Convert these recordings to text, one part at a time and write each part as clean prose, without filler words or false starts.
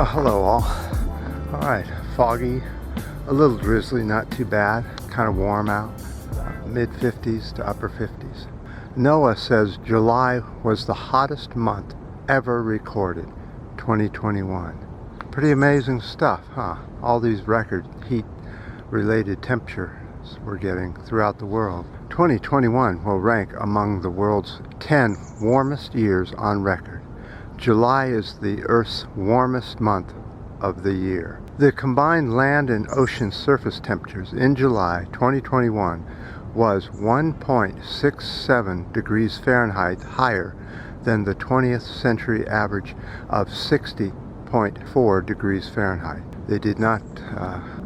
Oh, hello all. Alright, foggy, a little drizzly, not too bad, kind of warm out, mid 50s to upper 50s. NOAA says July was the hottest month ever recorded, 2021. Pretty amazing stuff, huh? All these record heat related temperatures we're getting throughout the world. 2021 will rank among the world's 10 warmest years on record. July is the Earth's warmest month of the year. The combined land and ocean surface temperatures in July 2021 was 1.67 degrees Fahrenheit higher than the 20th century average of 60.4 degrees Fahrenheit. They did not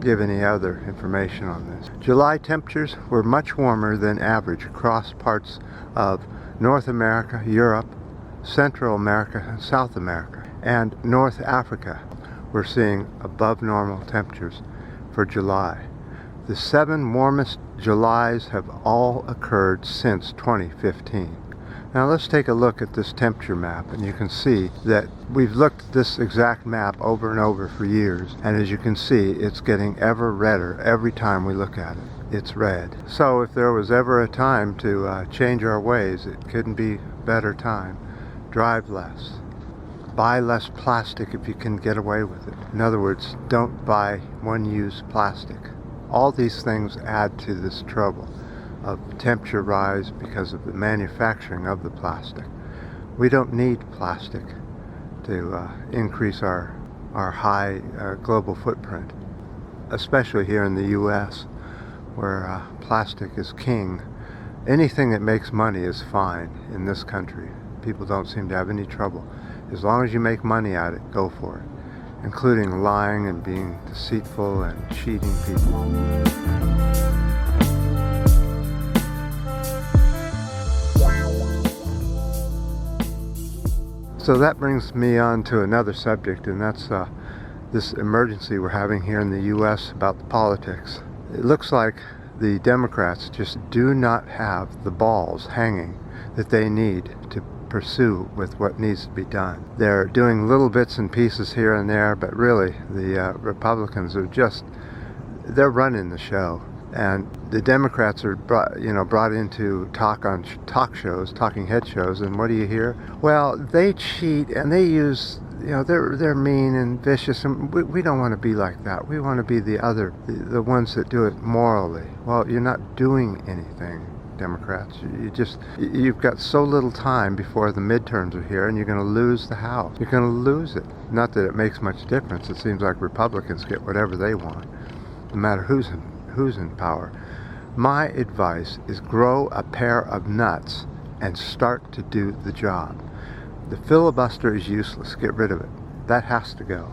give any other information on this. July temperatures were much warmer than average across parts of North America, Europe, Central America, and South America, and North Africa. We're seeing above normal temperatures for July. The 7 warmest Julys have all occurred since 2015. Now let's take a look at this temperature map, and you can see that we've looked at this exact map over and over for years, and as you can see, it's getting ever redder every time we look at it. It's red. So if there was ever a time to change our ways, it couldn't be a better time. Drive less. Buy less plastic if you can get away with it. In other words, don't buy one-use plastic. All these things add to this trouble of temperature rise because of the manufacturing of the plastic. We don't need plastic to increase our high global footprint, especially here in the U.S., where plastic is king. Anything that makes money is fine in this country. People don't seem to have any trouble. As long as you make money at it, go for it, including lying and being deceitful and cheating people. So that brings me on to another subject, and that's this emergency we're having here in the U.S. about the politics. It looks like the Democrats just do not have the balls hanging that they need to pursue with what needs to be done. They're doing little bits and pieces here and there, but really the Republicans are they're running the show. And the Democrats are brought in to talk on talking head shows, and what do you hear? Well, they cheat and they use, they're mean and vicious, and we don't want to be like that. We want to be the the ones that do it morally. Well, you're not doing anything, Democrats. You've got so little time before the midterms are here, and you're going to lose the House. You're going to lose it. Not that it makes much difference. It seems like Republicans get whatever they want, no matter who's in power. My advice is grow a pair of nuts and start to do the job. The filibuster is useless. Get rid of it. That has to go.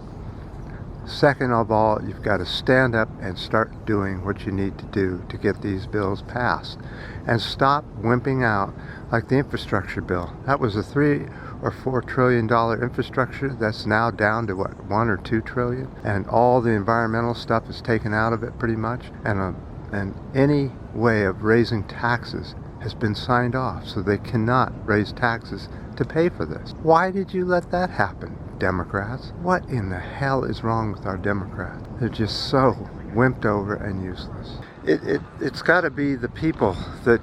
Second of all, you've got to stand up and start doing what you need to do to get these bills passed. And stop wimping out like the infrastructure bill. That was a $3 or $4 trillion infrastructure that's now down to what, 1 or 2 trillion? And all the environmental stuff is taken out of it pretty much. And any way of raising taxes has been signed off, so they cannot raise taxes to pay for this. Why did you let that happen, Democrats? What in the hell is wrong with our Democrats? They're just so wimped over and useless. It's got to be the people that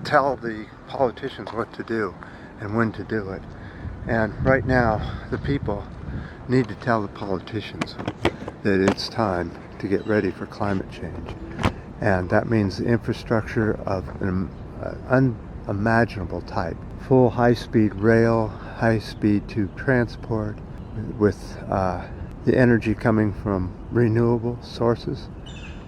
tell the politicians what to do and when to do it. And right now, the people need to tell the politicians that it's time to get ready for climate change. And that means the infrastructure of an unimaginable type. Full high-speed rail, high-speed tube transport, with the energy coming from renewable sources.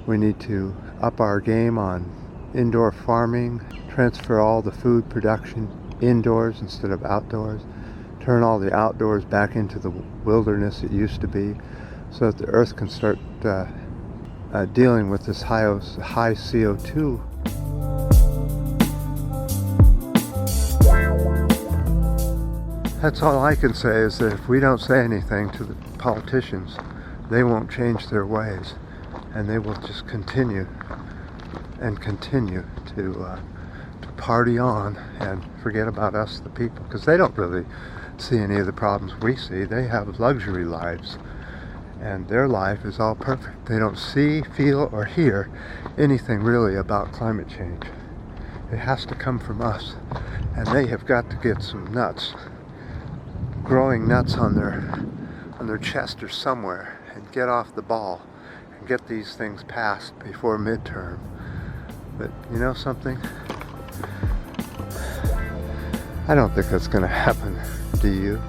We need to up our game on indoor farming, transfer all the food production indoors instead of outdoors, turn all the outdoors back into the wilderness it used to be, so that the earth can start dealing with this high CO2. That's all I can say, is that if we don't say anything to the politicians, they won't change their ways, and they will just continue to party on and forget about us, the people, because they don't really see any of the problems we see. They have luxury lives, and their life is all perfect. They don't see, feel, or hear anything really about climate change. It has to come from us, and they have got to get some nuts, growing nuts on their chest or somewhere, and get off the ball and get these things passed before midterm. But you know something? I don't think that's going to happen. Do you?